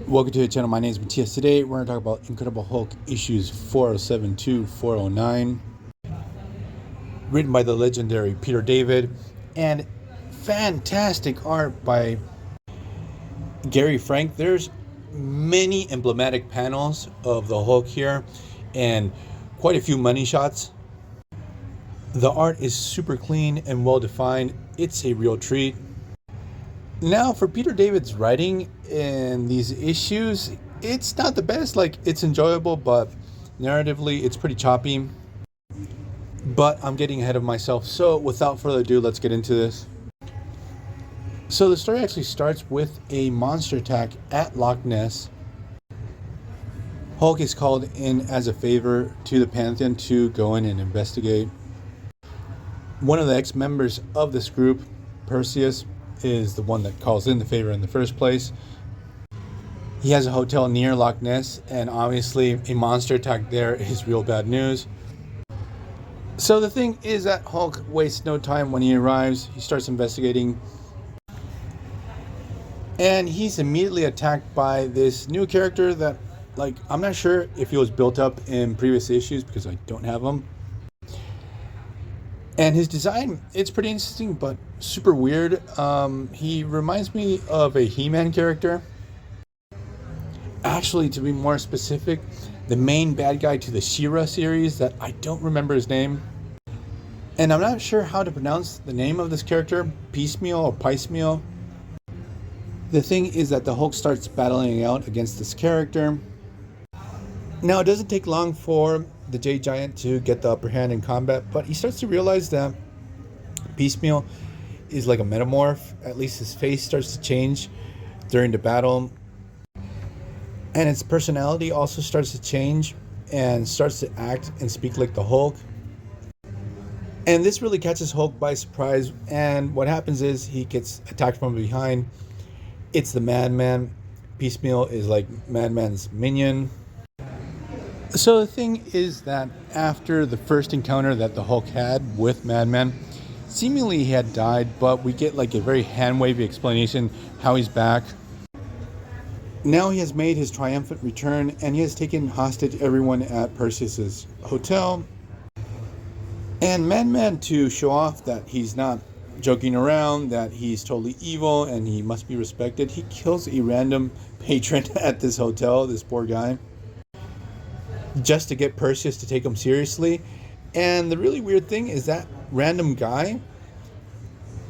Welcome to the channel. My name is Matthias. Today we're going to talk about Incredible Hulk issues 407 to 409, written by the legendary Peter David, and fantastic art by Gary Frank. There's many emblematic panels of the Hulk here and quite a few money shots. The art is super clean and well defined. It's a real treat. Now, for Peter David's writing in these issues, it's not the best. Like, it's enjoyable, but narratively, it's pretty choppy. But I'm getting ahead of myself. So, without further ado, let's get into this. So, the story actually starts with a monster attack at Loch Ness. Hulk is called in as a favor to the Pantheon to go in and investigate. One of the ex-members of this group, Perseus, is the one that calls in the favor in the first place. He has a hotel near Loch Ness, and obviously a monster attack there is real bad news. So the thing is that Hulk wastes no time when he arrives. He starts investigating, and he's immediately attacked by this new character that, like, I'm not sure if he was built up in previous issues because I don't have them. And his design, it's pretty interesting, but super weird. He reminds me of a He-Man character. Actually, to be more specific, the main bad guy to the She-Ra series that I don't remember his name. And I'm not sure how to pronounce the name of this character, Piecemeal or Piecemeal. The thing is that the Hulk starts battling out against this character. Now, it doesn't take long for the Jade Giant to get the upper hand in combat, but he starts to realize that Piecemeal is like a metamorph. At least his face starts to change during the battle, and its personality also starts to change and starts to act and speak like the Hulk. And this really catches Hulk by surprise, and what happens is he gets attacked from behind. It's the Madman. Piecemeal is like Madman's minion. So the thing is that after the first encounter that the Hulk had with Madman, seemingly he had died, but we get like a very hand-wavy explanation how he's back. Now he has made his triumphant return, and he has taken hostage everyone at Perseus's hotel. And Madman, to show off that he's not joking around, that he's totally evil and he must be respected, he kills a random patron at this hotel, this poor guy, just to get Perseus to take him seriously. And the really weird thing is that random guy,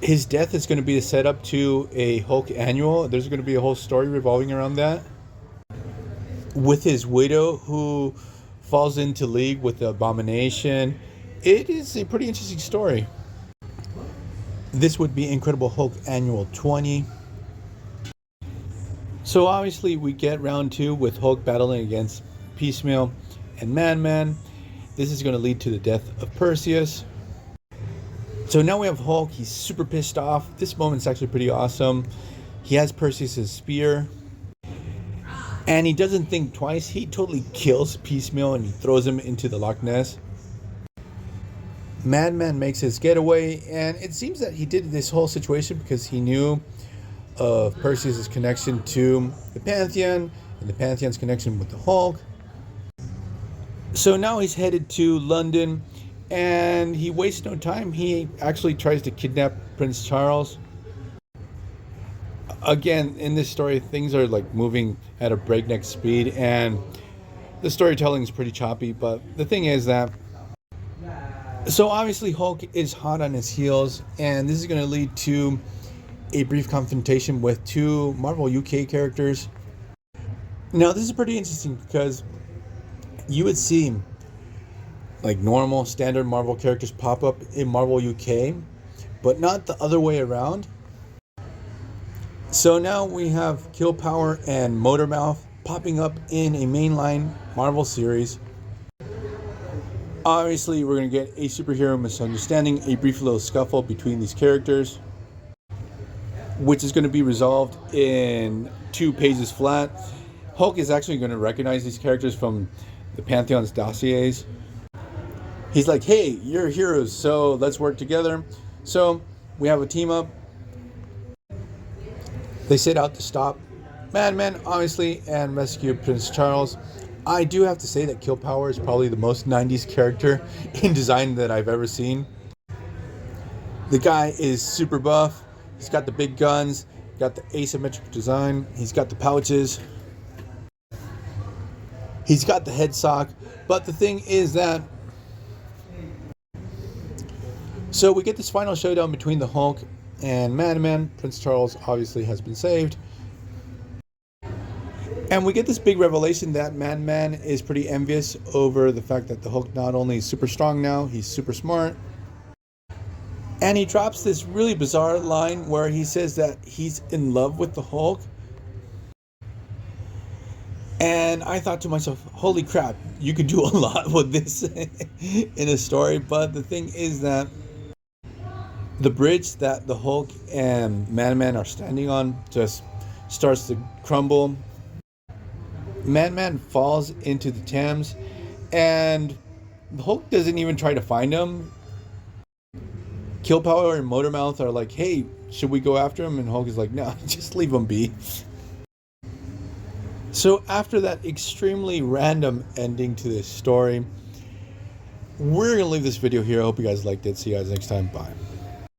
his death is going to be a setup to a Hulk annual. There's going to be a whole story revolving around that, with his widow who falls into league with the Abomination. It is a pretty interesting story. This would be Incredible Hulk Annual 20. So obviously we get round 2 with Hulk battling against Piecemeal and Madman. This is going to lead to the death of Perseus. So now we have Hulk. He's super pissed off. This moment's actually pretty awesome. He has Perseus's spear, and he doesn't think twice. He totally kills Piecemeal and he throws him into the Loch Ness. Madman makes his getaway, and it seems that he did this whole situation because he knew of Perseus's connection to the Pantheon and the Pantheon's connection with the Hulk. So now he's headed to London, and he wastes no time. He actually tries to kidnap Prince Charles. Again, in this story, things are like moving at a breakneck speed, and the storytelling is pretty choppy. But the thing is that, so obviously Hulk is hot on his heels, and this is going to lead to a brief confrontation with 2 Marvel UK characters. Now, this is pretty interesting because you would see like normal standard Marvel characters pop up in Marvel UK, but not the other way around. So now we have Kill Power and Motormouth popping up in a mainline Marvel series. Obviously, we're going to get a superhero misunderstanding, a brief little scuffle between these characters, which is going to be resolved in 2 pages flat. Hulk is actually going to recognize these characters from the Pantheon's dossiers. He's like, hey, you're heroes, so let's work together. So we have a team up. They set out to stop Madman, obviously, and rescue Prince Charles. I do have to say that Kill Power is probably the most 90s character in design that I've ever seen. The guy is super buff. He's got the big guns, got the asymmetric design, he's got the pouches, he's got the head sock. But the thing is that, so we get this final showdown between the Hulk and Madman. Prince Charles obviously has been saved. And we get this big revelation that Madman is pretty envious over the fact that the Hulk not only is super strong now, he's super smart. And he drops this really bizarre line where he says that he's in love with the Hulk. And I thought to myself, holy crap, you could do a lot with this in a story. But the thing is that the bridge that the Hulk and Madman are standing on just starts to crumble. Madman falls into the Thames, and the Hulk doesn't even try to find him. Kill Power and Motormouth are like, hey, should we go after him? And Hulk is like, no, just leave him be. So after that extremely random ending to this story, we're going to leave this video here. I hope you guys liked it. See you guys next time. Bye.